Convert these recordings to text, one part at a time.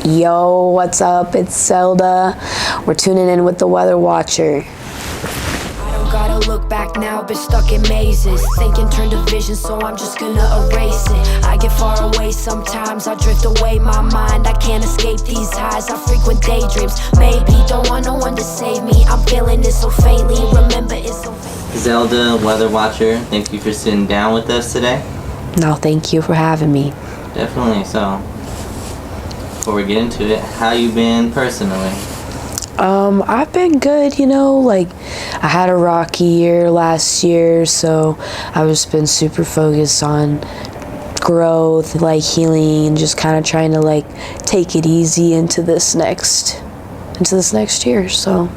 Yo, what's up? It's Zelda. We're tuning in with the Weather Watcher. I don't gotta look back now, been stuck in mazes. Thinking turned to vision, so I'm just gonna erase it. I get far away sometimes, I drift away my mind. I can't escape these highs, I frequent daydreams. Maybe, don't want no one to save me. I'm feeling it so faintly, remember it's so faintly. Zelda, Weather Watcher, thank you for sitting down with us today. No, thank you for having me. Definitely. So, before we get into it, how you been personally? I've been good, I had a rocky year last year, so I've just been super focused on growth, healing, and just kind of trying to take it easy into this next year. So,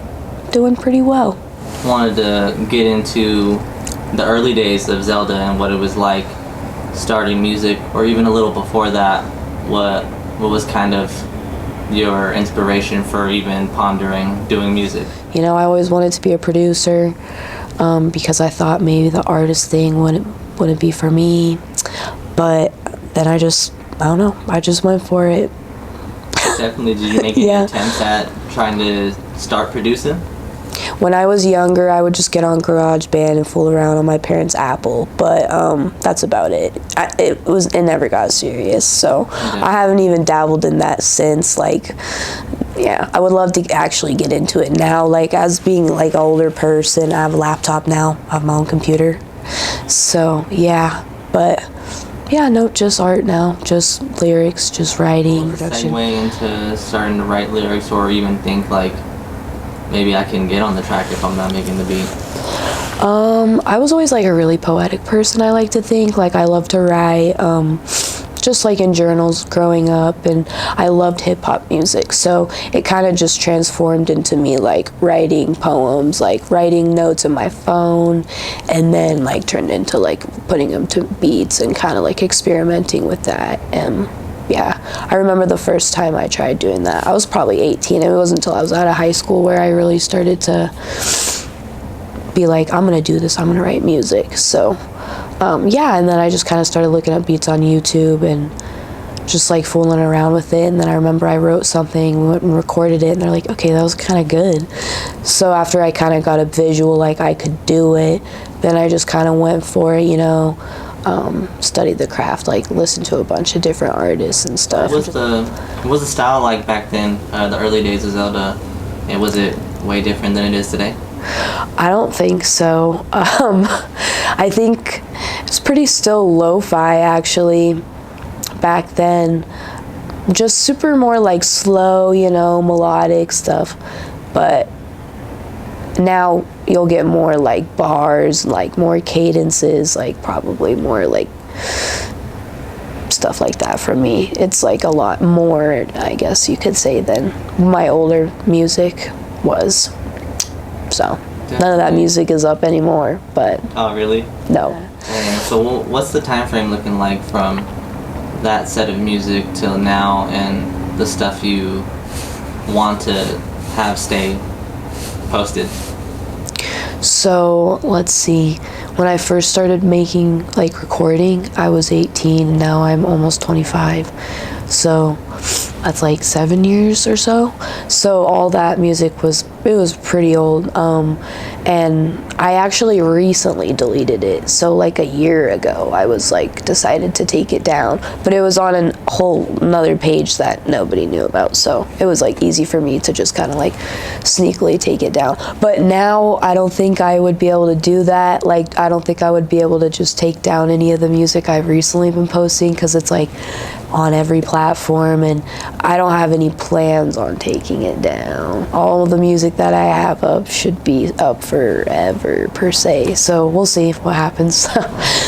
doing pretty well. Wanted to get into the early days of Zelda and what it was like starting music, or even a little before that. What was kind of your inspiration for even pondering doing music? I always wanted to be a producer because I thought maybe the artist thing wouldn't be for me. But then I just went for it. Definitely. Did you make any attempts at trying to start producing? When I was younger, I would just get on GarageBand and fool around on my parents' Apple, but that's about it. It never got serious, so I haven't even dabbled in that since. I would love to actually get into it now. As being an older person, I have a laptop now, I have my own computer, so just art now, just lyrics, just writing, production. Segue into starting to write lyrics, or even think maybe I can get on the track if I'm not making the beat? I was always a really poetic person, I like to think. I love to write, just in journals growing up, and I loved hip-hop music, so it kind of just transformed into me writing poems, writing notes in my phone, and then turned into putting them to beats and kind of experimenting with that. And I remember the first time I tried doing that. I was probably 18, and it wasn't until I was out of high school where I really started to be I'm gonna do this, I'm gonna write music. So, and then I just kind of started looking up beats on YouTube and just fooling around with it. And then I remember I wrote something, we went and recorded it, and they're like, okay, that was kind of good. So after I kind of got a visual, I could do it, then I just kind of went for it, studied the craft, listened to a bunch of different artists and stuff. What was the style like back then, the early days of Zelda? And was it way different than it is today? I don't think so. I think it's pretty still lo-fi, actually, back then. Just super more slow, melodic stuff. But now you'll get more bars, more cadences, probably more stuff like that from me. It's a lot more, I guess you could say, than my older music was. So none of that music is up anymore, but oh, really? No. And so what's the time frame looking like from that set of music till now, and the stuff you want to have stay posted? So let's see, when I first started making recording, I was 18, and now I'm almost 25, so that's 7 years or so. So all that music was pretty old, and I actually recently deleted it. So a year ago I was decided to take it down, but it was on a whole another page that nobody knew about, so it was easy for me to just kind of sneakily take it down. But now I don't think I would be able to do that. I don't think I would be able to just take down any of the music I've recently been posting, because it's on every platform, and I don't have any plans on taking it down. All of the music that I have up should be up forever, per se, so we'll see what happens.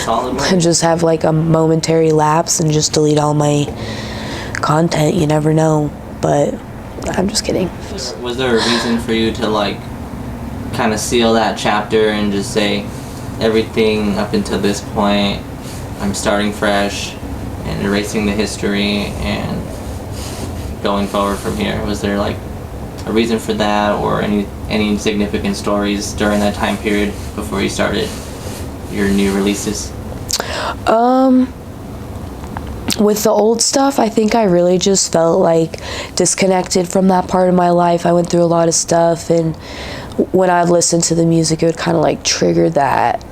Solid work. And just have a momentary lapse and just delete all my content. You never know, but I'm just kidding. Was there a reason for you to kind of seal that chapter and just say, everything up until this point, I'm starting fresh and erasing the history and going forward from here? Was there a reason for that, or any significant stories during that time period before you started your new releases? With the old stuff, I think I really just felt like disconnected from that part of my life. I went through a lot of stuff, and when I'd listen to the music, it would kind of like trigger that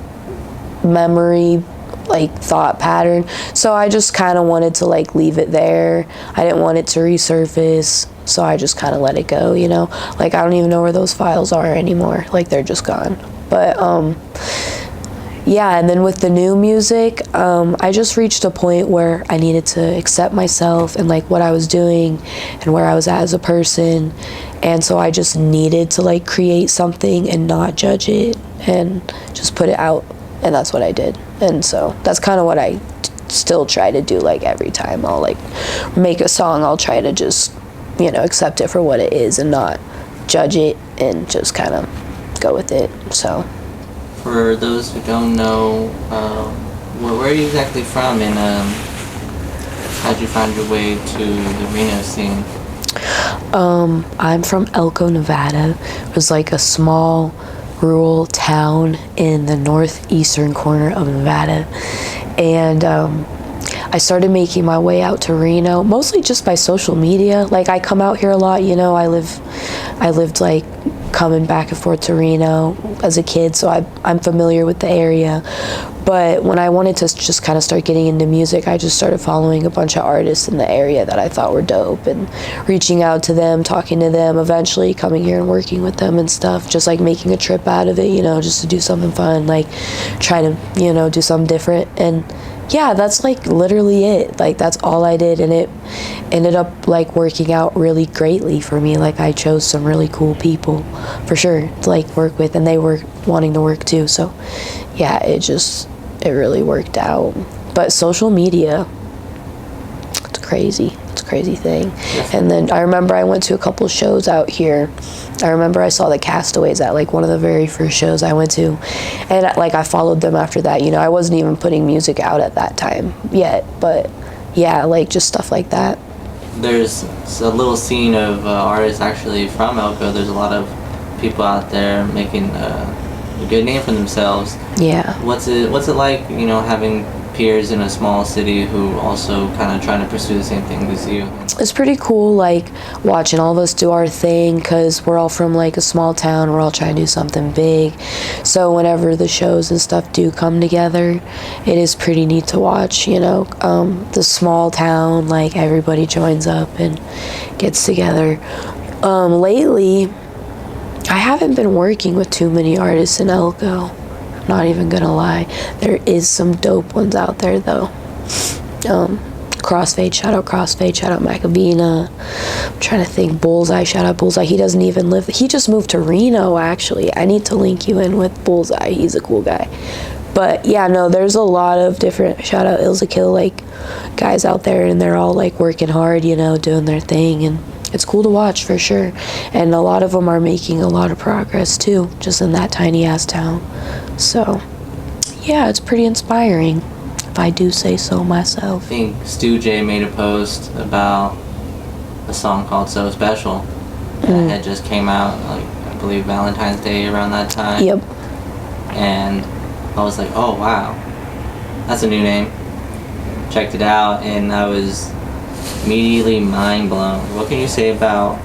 memory, like thought pattern. So I just kind of wanted to like leave it there. I didn't want it to resurface, so I just kind of let it go, you know? Like I don't even know where those files are anymore. Like they're just gone. But yeah, and then with the new music, I just reached a point where I needed to accept myself and like what I was doing and where I was at as a person. And so I just needed to like create something and not judge it and just put it out. And that's what I did. And so that's kind of what I still try to do. Like every time I'll like make a song, I'll try to just, you know, accept it for what it is and not judge it and just kind of go with it. So. For those who don't know, where are you exactly from, and how'd you find your way to the Reno scene? I'm from Elko, Nevada. It was like a small rural town in the northeastern corner of Nevada. And I started making my way out to Reno, mostly just by social media. Like I come out here a lot, you know, I lived like coming back and forth to Reno as a kid, so I'm familiar with the area. But when I wanted to just kind of start getting into music, I just started following a bunch of artists in the area that I thought were dope and reaching out to them, talking to them, eventually coming here and working with them and stuff, just like making a trip out of it, you know, just to do something fun, like try to, you know, do something different. And yeah, that's like literally it. Like that's all I did, and it ended up like working out really greatly for me. Like I chose some really cool people for sure to like work with, and they were wanting to work too. So yeah, it really worked out. But social media, it's crazy. It's a crazy thing. And then I remember I went to a couple shows out here. I remember I saw the Castaways at like one of the very first shows I went to, and like I followed them after that. You know, I wasn't even putting music out at that time yet, but yeah, like just stuff like that. There's a little scene of artists actually from Elko. There's a lot of people out there making a good name for themselves. Yeah. What's it like, you know, having peers in a small city who also kind of trying to pursue the same thing as you? It's pretty cool, like watching all of us do our thing, because we're all from like a small town. We're all trying to do something big. So whenever the shows and stuff do come together, it is pretty neat to watch, you know. The small town, like everybody joins up and gets together. Lately, I haven't been working with too many artists in Elko. Not even gonna lie. There is some dope ones out there though. Crossfade, shout out Macavina. I'm trying to think. Bullseye, shout out Bullseye. He doesn't even live, he just moved to Reno actually. I need to link you in with Bullseye. He's a cool guy. But yeah, no, there's a lot of different, shout out Ilzakill, like guys out there, and they're all like working hard, you know, doing their thing, and it's cool to watch for sure. And a lot of them are making a lot of progress too, just in that tiny ass town. So yeah, it's pretty inspiring, if I do say so myself. I think Stu J made a post about a song called So Special that had just came out, like I believe Valentine's Day around that time. Yep. And I was like, oh wow, that's a new name. Checked it out, and I was immediately mind blown. What can you say about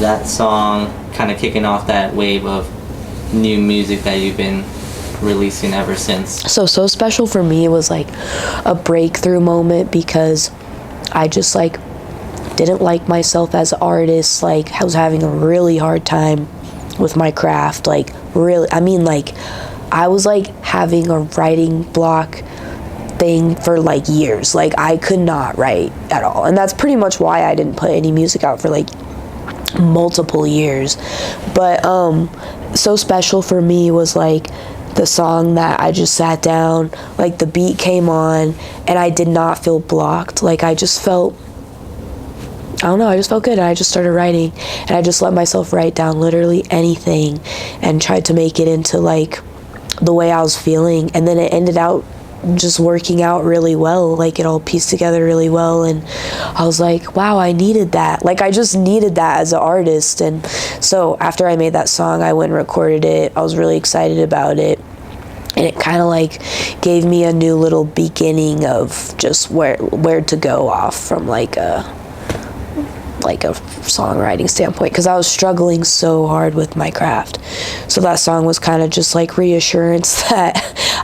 that song kind of kicking off that wave of new music that you've been releasing ever since? So Special for me was like a breakthrough moment, because I just like didn't like myself as an artist. Like I was having a really hard time with my craft. Like really, I mean, like I was like having a writing block thing for like years. Like I could not write at all, and that's pretty much why I didn't put any music out for like multiple years. But So Special for me was like the song that I just sat down, like the beat came on, and I did not feel blocked. Like I just felt, I don't know, I just felt good, and I just started writing, and I just let myself write down literally anything and tried to make it into like the way I was feeling, and then it ended out just working out really well. Like it all pieced together really well, and I was like, wow, I needed that. Like I just needed that as an artist. And so after I made that song, I went and recorded it. I was really excited about it, and it kind of like gave me a new little beginning of just where to go off from like a songwriting standpoint, because I was struggling so hard with my craft. So that song was kind of just like reassurance that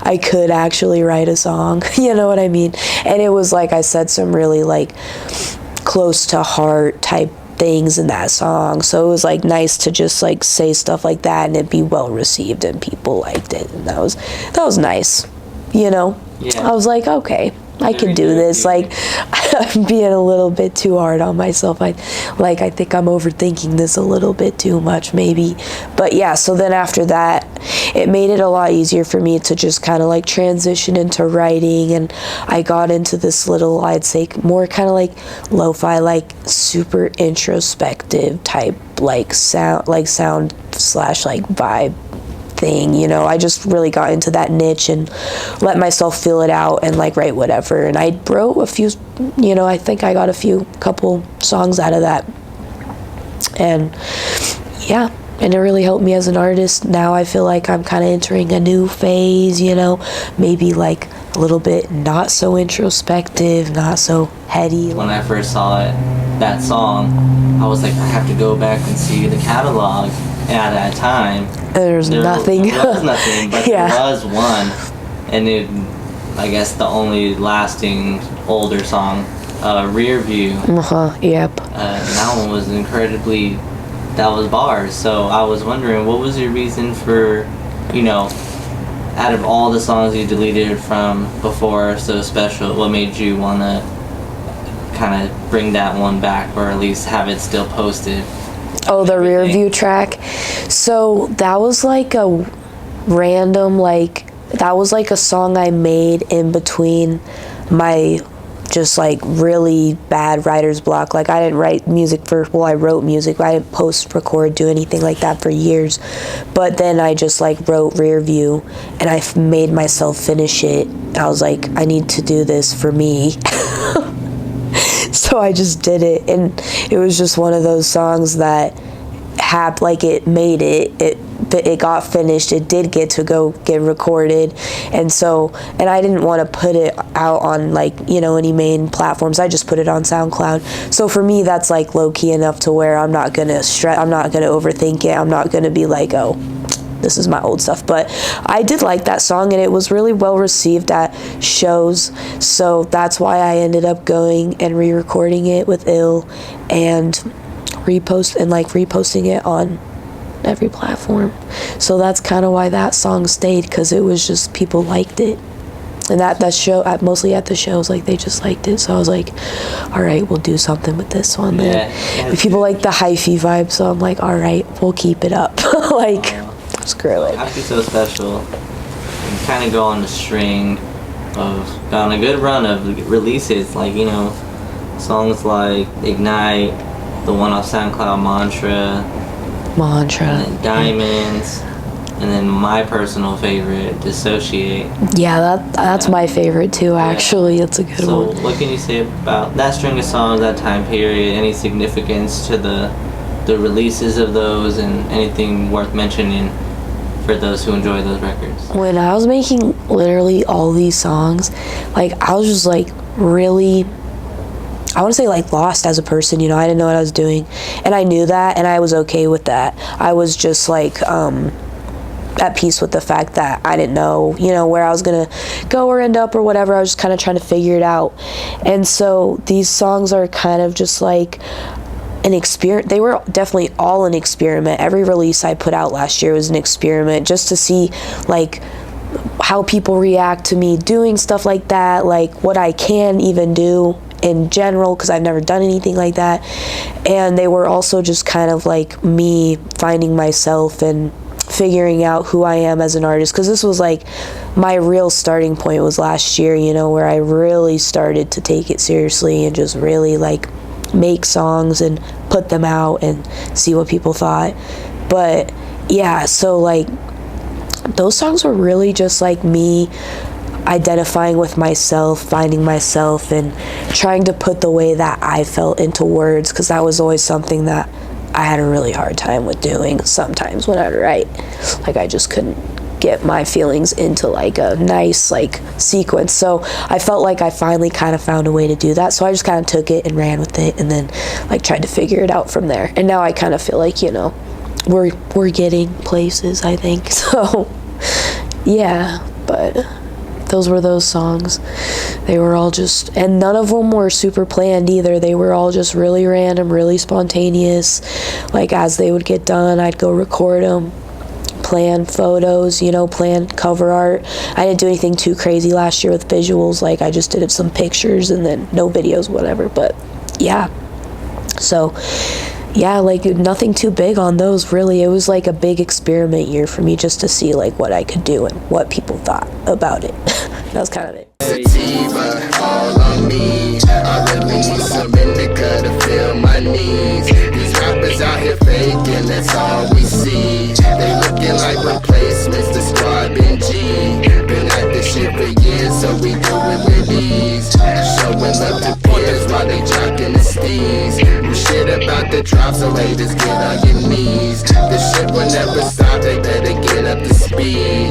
I could actually write a song, you know what I mean? And it was, like I said, some really like close to heart type things in that song, so it was like nice to just like say stuff like that and it be well received and people liked it, and that was nice, you know. Yeah. I was like, okay, I can do this. Like, I'm being a little bit too hard on myself. I think I'm overthinking this a little bit too much, maybe. But yeah, so then after that, it made it a lot easier for me to just kind of like transition into writing, and I got into this little, I'd say, more kind of like lo-fi, like super introspective type like sound slash like vibe thing, you know. I just really got into that niche and let myself feel it out and like write whatever, and I wrote a few, you know, I think I got a couple songs out of that, and yeah, and it really helped me as an artist. Now I feel like I'm kind of entering a new phase, you know, maybe like a little bit not so introspective, not so heady. When I first saw that song, I was like, I have to go back and see the catalog. And at that time, There was nothing, but yeah. There was one, and I guess the only lasting older song, Rear View. Yep. That one was that was bars. So I was wondering, what was your reason for, you know, out of all the songs you deleted from before So Special, what made you want to kind of bring that one back, or at least have it still posted? Oh, the Rear View track. So that was like a random, that was like a song I made in between my just like really bad writer's block. Like, I didn't write music I wrote music, but I didn't record, do anything like that for years. But then I just like wrote Rear View, and I made myself finish it. I was like, I need to do this for me. So I just did it, and it was just one of those songs that it made it got finished. It did get to go get recorded, and I didn't want to put it out on like, you know, any main platforms. I just put it on SoundCloud. So for me, that's like low key enough to where I'm not gonna overthink it. I'm not gonna be like, oh, this is my old stuff. But I did like that song, and it was really well received at shows, so that's why I ended up going and re-recording it with Ill and reposting it on every platform. So that's kind of why that song stayed, because it was just, people liked it, and that show, mostly at the shows, like, they just liked it. So I was like, all right, we'll do something with this one then. Yeah, people like the hyphy vibe, so I'm like, all right, we'll keep it up. Like, screw it. Happy So Special, and kind of go on the string of, on a good run of releases, like, you know, songs like Ignite, the one off SoundCloud, Mantra, and then Diamonds, and then my personal favorite, Dissociate. Yeah, that's my favorite too, actually. It's a good one. So what can you say about that string of songs, that time period? Any significance to the releases of those, and anything worth mentioning for those who enjoy those records? When I was making literally all these songs, like, I was just like really, I want to say like lost as a person, you know. I didn't know what I was doing, and I knew that, and I was okay with that. I was just like at peace with the fact that I didn't know, you know, where I was gonna go or end up or whatever. I was just kind of trying to figure it out. And so these songs are kind of just like an experiment. They were definitely all an experiment. Every release I put out last year was an experiment, just to see like how people react to me doing stuff like that, like what I can even do in general, because I've never done anything like that. And they were also just kind of like me finding myself and figuring out who I am as an artist, because this was like my real starting point was last year, you know, where I really started to take it seriously and just really like make songs and put them out and see what people thought. But yeah, so like those songs were really just like me identifying with myself, finding myself, and trying to put the way that I felt into words, because that was always something that I had a really hard time with doing sometimes when I'd write. Like, I just couldn't get my feelings into like a nice like sequence. So I felt like I finally kind of found a way to do that. So I just kind of took it and ran with it, and then like tried to figure it out from there. And now I kind of feel like, you know, we're getting places, I think. So yeah, but those were those songs. They were all just, and none of them were super planned either. They were all just really random, really spontaneous. Like as they would get done, I'd go record them, plan photos, you know, plan cover art. I didn't do anything too crazy last year with visuals. Like I just did some pictures and then no videos, whatever. But yeah, so yeah, like nothing too big on those really. It was like a big experiment year for me, just to see like what I could do and what people thought about it. That was kind of it. Sativa, all on me. I really need some indica to feel my needs. These rappers out here faking, that's all we see. They looking like replacements to Squad and G. Been at this shit for years, so we do it with ease. Showing love to peers while they jocking the steez. Shit about the drop, so haters get on your knees. This shit will never stop, they better get up to speed.